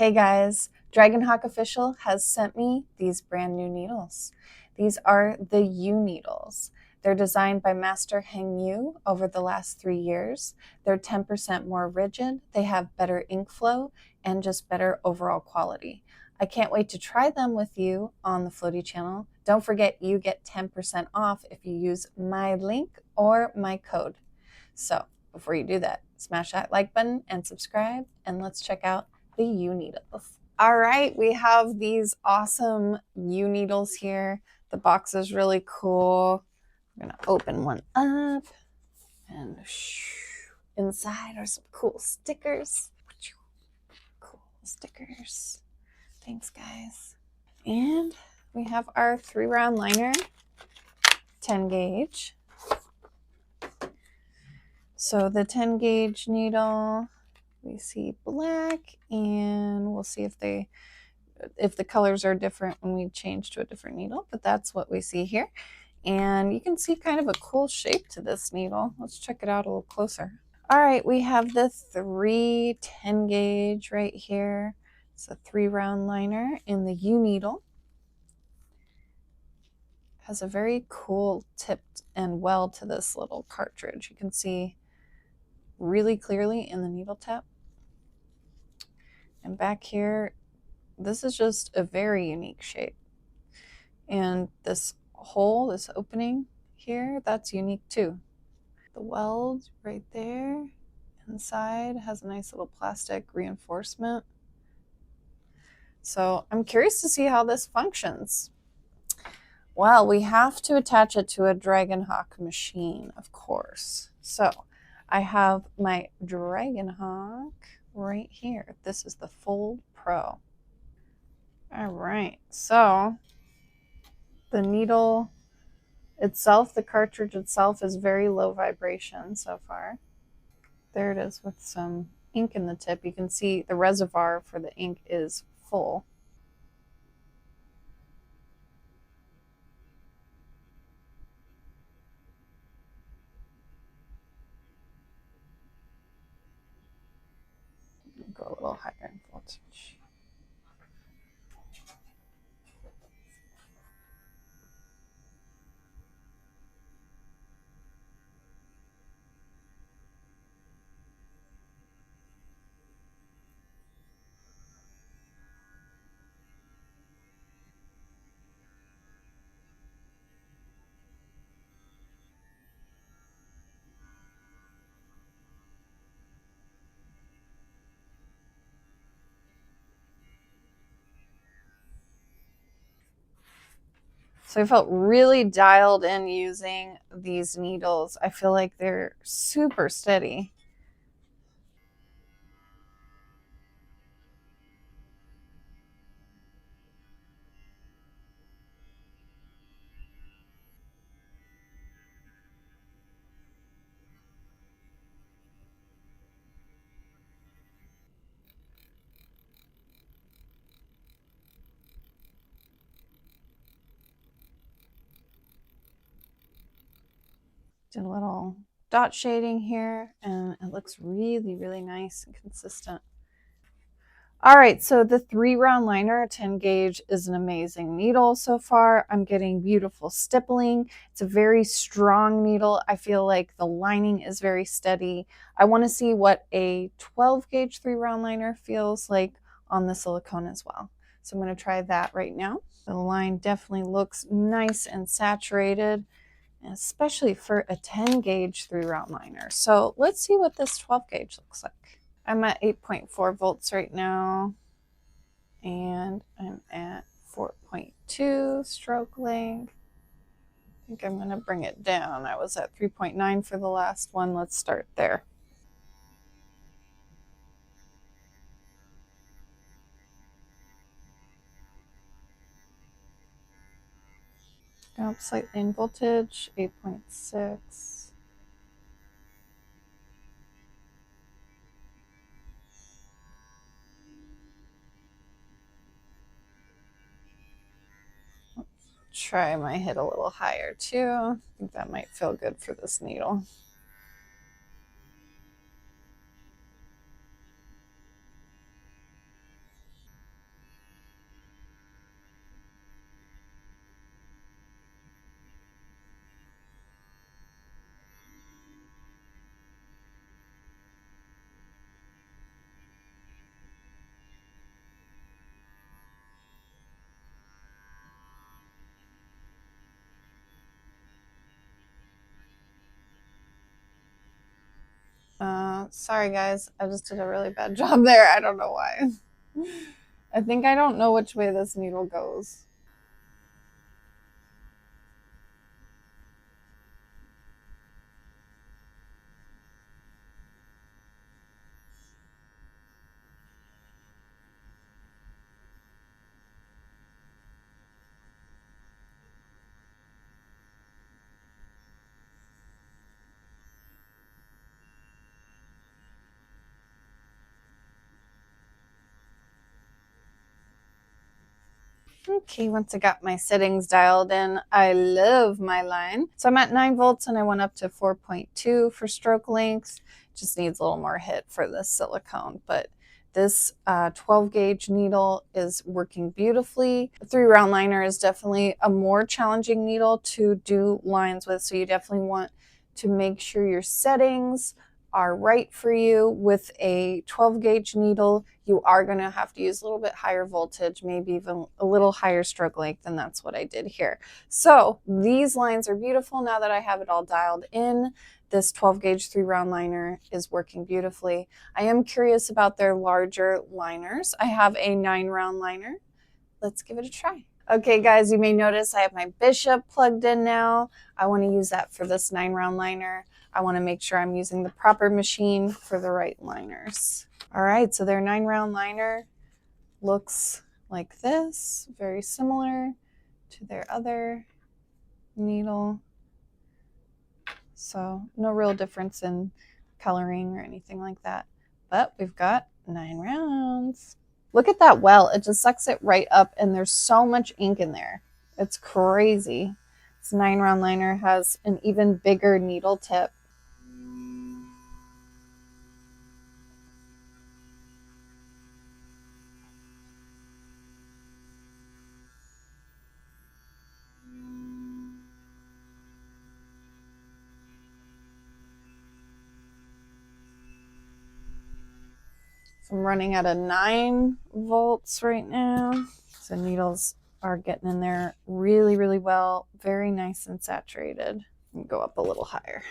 Hey guys, Dragonhawk Official has sent me these brand new needles. These are the U needles. They're designed by Master Heng Yu over the last 3 years. They're 10% more rigid, they have better ink flow, and just better overall quality. I can't wait to try them with you on the Floaty channel. Don't forget you get 10% off if you use my link or my code. So before you do that, smash that like button and subscribe, and let's check out the U needles. All right, we have these awesome U needles here. The box is really cool. I'm gonna open one up, and inside are some cool stickers. Cool stickers. Thanks, guys. And we have our 3-round liner, 10 gauge. So the 10 gauge needle, we see black, and we'll see if the colors are different when we change to a different needle, but that's what we see here. And you can see kind of a cool shape to this needle. Let's check it out a little closer. All right, we have the 10 gauge right here. It's a 3-round liner in the U needle. Has a very cool tip and well to this little cartridge. You can see really clearly in the needle tip. And back here, this is just a very unique shape. And this hole, this opening here, that's unique too. The weld right there inside has a nice little plastic reinforcement. So I'm curious to see how this functions. Well, we have to attach it to a Dragonhawk machine, of course. So I have my Dragonhawk right here. This is the Fold Pro. All right, so the needle itself, the cartridge itself, is very low vibration so far. There it is with some ink in the tip. You can see the reservoir for the ink is full. Go a little higher in voltage. So I felt really dialed in using these needles. I feel like they're super steady. Did a little dot shading here, and it looks really, really nice and consistent. All right, so the 3-round liner 10 gauge is an amazing needle so far. I'm getting beautiful stippling. It's a very strong needle. I feel like the lining is very steady. I want to see what a 12 gauge 3-round liner feels like on the silicone as well. So I'm going to try that right now. The line definitely looks nice and saturated, especially for a 10 gauge 3-round liner. So let's see what this 12 gauge looks like. I'm at 8.4 volts right now, and I'm at 4.2 stroke length. I think I'm going to bring it down. I was at 3.9 for the last one. Let's start there. Go up slightly in voltage, 8.6. Try my hit a little higher too. I think that might feel good for this needle. Sorry guys, I just did a really bad job there. I don't know why. I think I don't know which way this needle goes. Okay, once I got my settings dialed in, I love my line. So I'm at 9 volts and I went up to 4.2 for stroke length. Just needs a little more hit for the silicone, but this 12 gauge needle is working beautifully. A 3 round liner is definitely a more challenging needle to do lines with, so you definitely want to make sure your settings are right for you. With a 12 gauge needle, you are going to have to use a little bit higher voltage, maybe even a little higher stroke length, and that's what I did here. So these lines are beautiful now that I have it all dialed in. This 12 gauge 3 round liner is working beautifully. I am curious about their larger liners. I have a 9 round liner. Let's give it a try. Okay guys, you may notice I have my Bishop plugged in now. I want to use that for this 9 round liner. I want to make sure I'm using the proper machine for the right liners. All right, so their 9 round liner looks like this, very similar to their other needle. So no real difference in coloring or anything like that, but we've got 9 rounds. Look at that well, it just sucks it right up and there's so much ink in there. It's crazy. This 9 round liner has an even bigger needle tip. So I'm running at a 9 volts right now. So needles are getting in there really, really well. Very nice and saturated. And go up a little higher.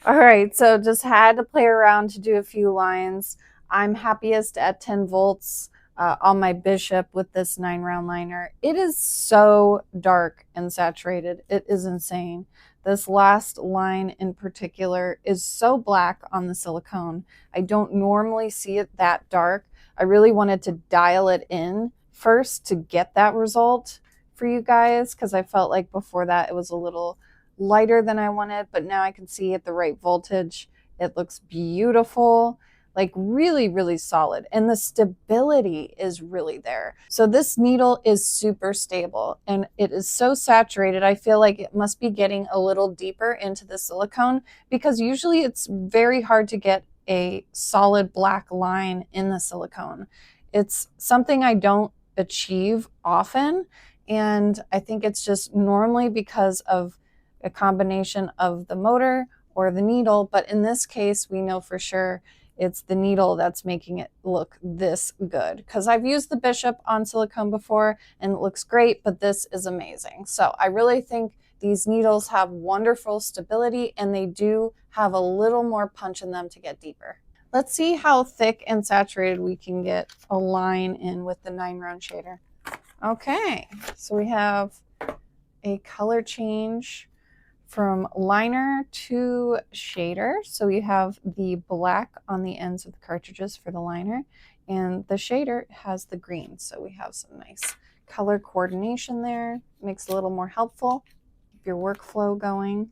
All right, so just had to play around to do a few lines. I'm happiest at 10 volts on my Bishop with this 9 round liner. It is so dark and saturated. It is insane. This last line in particular is so black on the silicone. I don't normally see it that dark. I really wanted to dial it in first to get that result for you guys, because I felt like before that it was a little lighter than I wanted, but now I can see at the right voltage. It looks beautiful, like really, really solid. And the stability is really there. So this needle is super stable and it is so saturated. I feel like it must be getting a little deeper into the silicone, because usually it's very hard to get a solid black line in the silicone. It's something I don't achieve often. And I think it's just normally because of a combination of the motor or the needle, but in this case we know for sure it's the needle that's making it look this good, because I've used the Bishop on silicone before and it looks great, but this is amazing. So I really think these needles have wonderful stability and they do have a little more punch in them to get deeper. Let's see how thick and saturated we can get a line in with the 9 round shader. Okay, so we have a color change from liner to shader. So you have the black on the ends of the cartridges for the liner, and the shader has the green. So we have some nice color coordination there. Makes it a little more helpful. Keep your workflow going.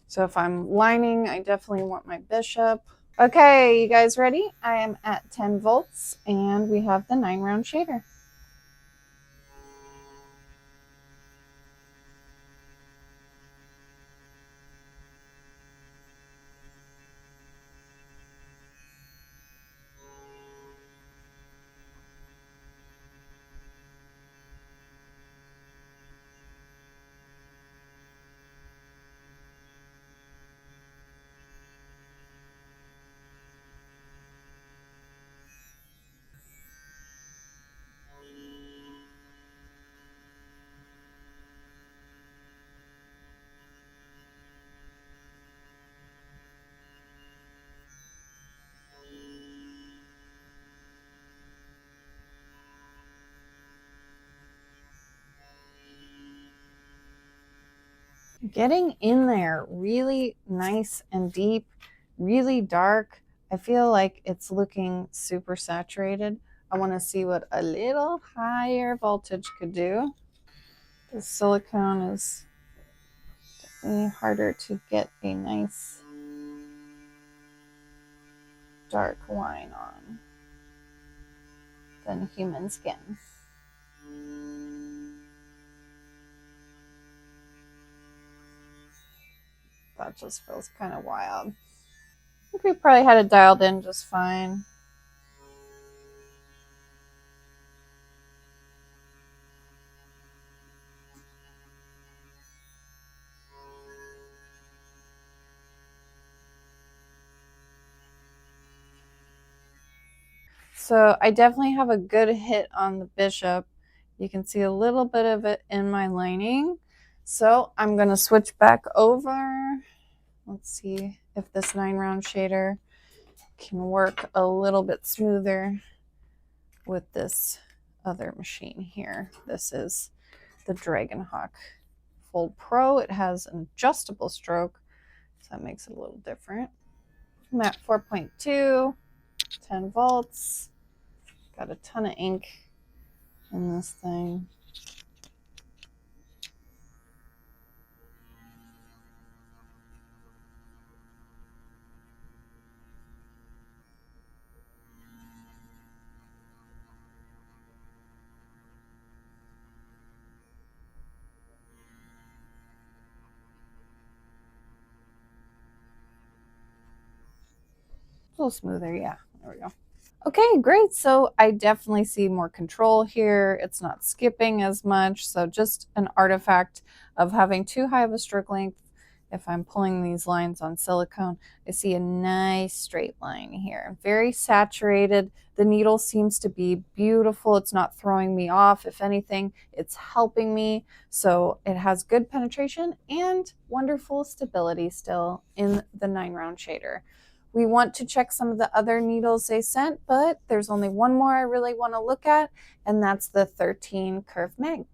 So if I'm lining, I definitely want my bishop. Okay, you guys ready? I am at 10 volts and we have the 9-round shader. Getting in there really nice and deep, really dark. I feel like it's looking super saturated. I want to see what a little higher voltage could do. The silicone is definitely harder to get a nice dark line on than human skin. That just feels kind of wild. I think we probably had it dialed in just fine. So I definitely have a good hit on the bishop. You can see a little bit of it in my lining. So I'm going to switch back over. Let's see if this 9-round shader can work a little bit smoother with this other machine here. This is the Dragonhawk Fold Pro. It has an adjustable stroke, so that makes it a little different. I'm at 4.2, 10 volts. Got a ton of ink in this thing. A little smoother, yeah. There we go. Okay, great. So I definitely see more control here. It's not skipping as much. So just an artifact of having too high of a stroke length. If I'm pulling these lines on silicone, I see a nice straight line here. Very saturated. The needle seems to be beautiful. It's not throwing me off. If anything, it's helping me. So it has good penetration and wonderful stability still in the 9-round shader. We want to check some of the other needles they sent, but there's only one more I really want to look at, and that's the 13 curved mag.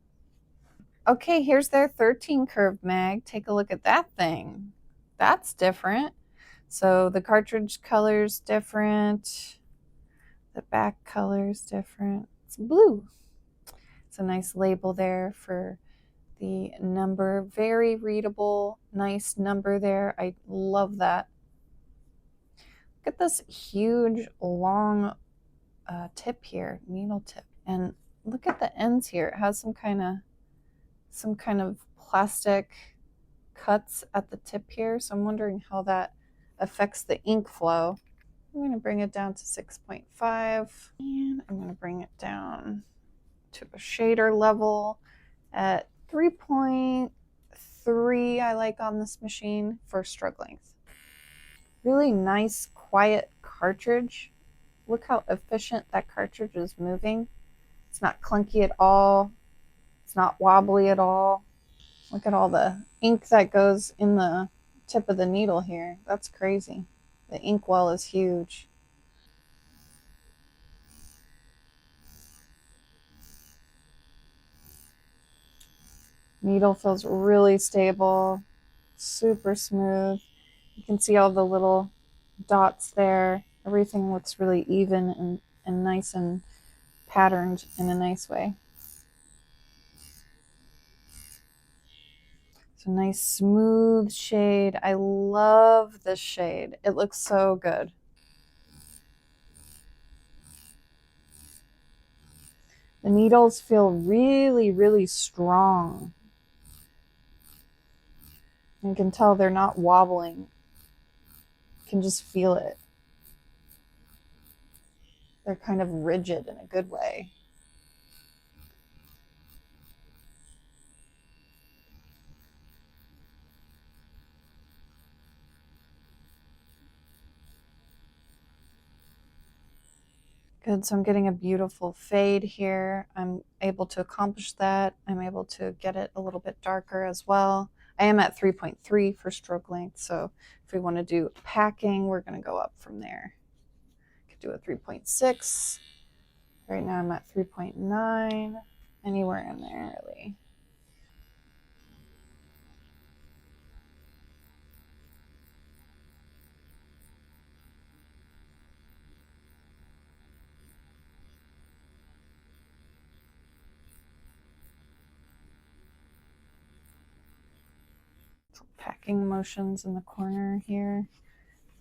Okay, here's their 13 curved mag. Take a look at that thing. That's different. So the cartridge color's different. The back color's different. It's blue. It's a nice label there for the number. Very readable, nice number there. I love that. Look at this huge, long tip here, needle tip. And look at the ends here. It has some kind of plastic cuts at the tip here. So I'm wondering how that affects the ink flow. I'm going to bring it down to 6.5. And I'm going to bring it down to a shader level at 3.3 I like on this machine for stroke length. Really nice, quiet cartridge. Look how efficient that cartridge is moving. It's not clunky at all. It's not wobbly at all. Look at all the ink that goes in the tip of the needle here. That's crazy. The ink well is huge. Needle feels really stable, super smooth. You can see all the little dots there. Everything looks really even and nice and patterned in a nice way. It's a nice smooth shade. I love this shade. It looks so good. The needles feel really, really strong. You can tell they're not wobbling. You can just feel it. They're kind of rigid in a good way. Good, so I'm getting a beautiful fade here. I'm able to accomplish that. I'm able to get it a little bit darker as well. I am at 3.3 for stroke length, so if we want to do packing, we're going to go up from there. Could do a 3.6. Right now I'm at 3.9, anywhere in there really. Packing motions in the corner here.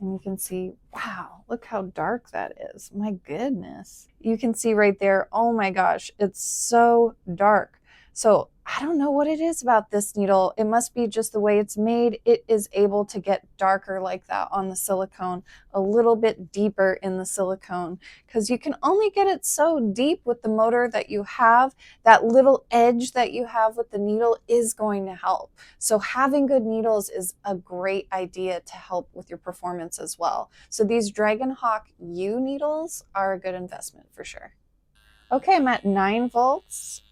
And you can see, wow, look how dark that is. My goodness. You can see right there, oh my gosh, it's so dark. So I don't know what it is about this needle. It must be just the way it's made. It is able to get darker like that on the silicone, a little bit deeper in the silicone, because you can only get it so deep with the motor that you have. That little edge that you have with the needle is going to help. So having good needles is a great idea to help with your performance as well. So these Dragonhawk U needles are a good investment for sure. Okay, I'm at 9 volts.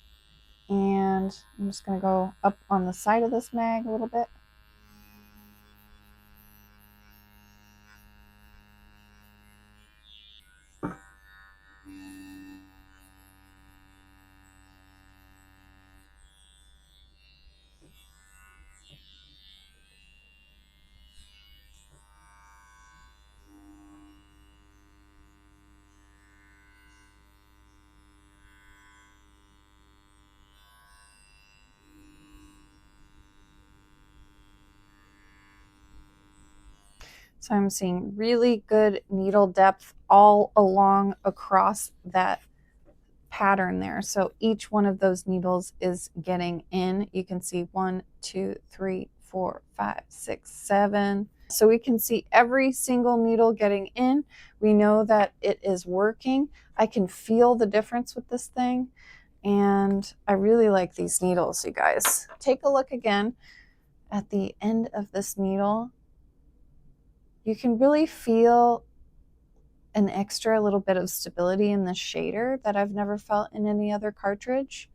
And I'm just going to go up on the side of this mag a little bit. So I'm seeing really good needle depth all along across that pattern there. So each one of those needles is getting in. You can see 1, 2, 3, 4, 5, 6, 7. So we can see every single needle getting in. We know that it is working. I can feel the difference with this thing. And I really like these needles, you guys. Take a look again at the end of this needle. You can really feel an extra little bit of stability in the shader that I've never felt in any other cartridge.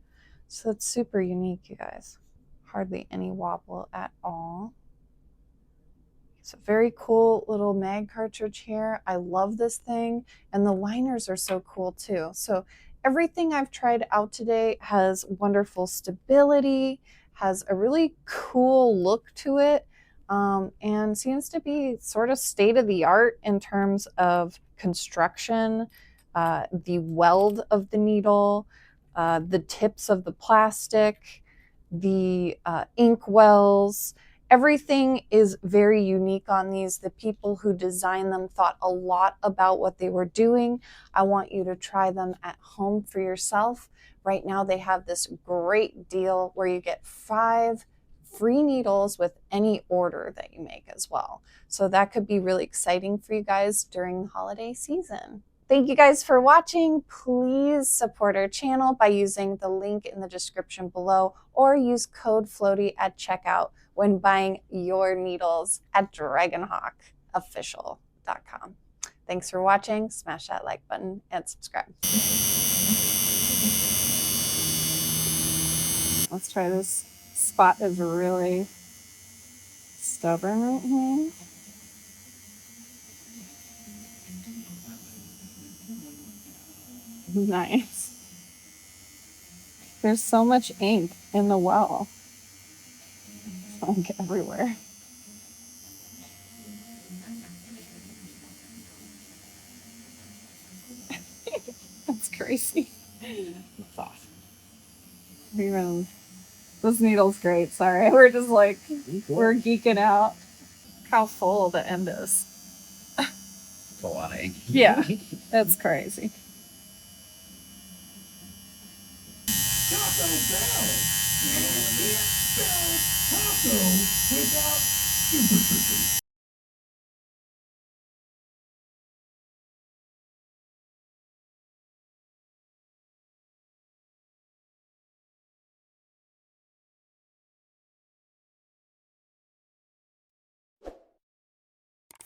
So it's super unique, you guys. Hardly any wobble at all. It's a very cool little mag cartridge here. I love this thing, and the liners are so cool too. So everything I've tried out today has wonderful stability, has a really cool look to it, and seems to be sort of state of the art in terms of construction, the weld of the needle, the tips of the plastic, the ink wells. Everything is very unique on these. The people who designed them thought a lot about what they were doing. I want you to try them at home for yourself. Right now they have this great deal where you get 5 free needles with any order that you make as well. So that could be really exciting for you guys during the holiday season. Thank you guys for watching. Please support our channel by using the link in the description below, or use code FLOATY at checkout when buying your needles at DragonhawkOfficial.com. Thanks for watching. Smash that like button and subscribe. Let's try this. Spot is really stubborn right here. Nice. There's so much ink in the well. It's like everywhere. That's crazy. even. This needle's great. Sorry, we're just like we're geeking out. How full the end is. It's a lot of ink. Yeah, that's crazy. Taco Bell! You can't spell taco without super troopers.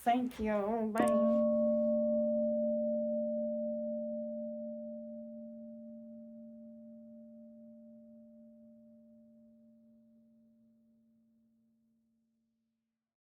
Thank you. Bye.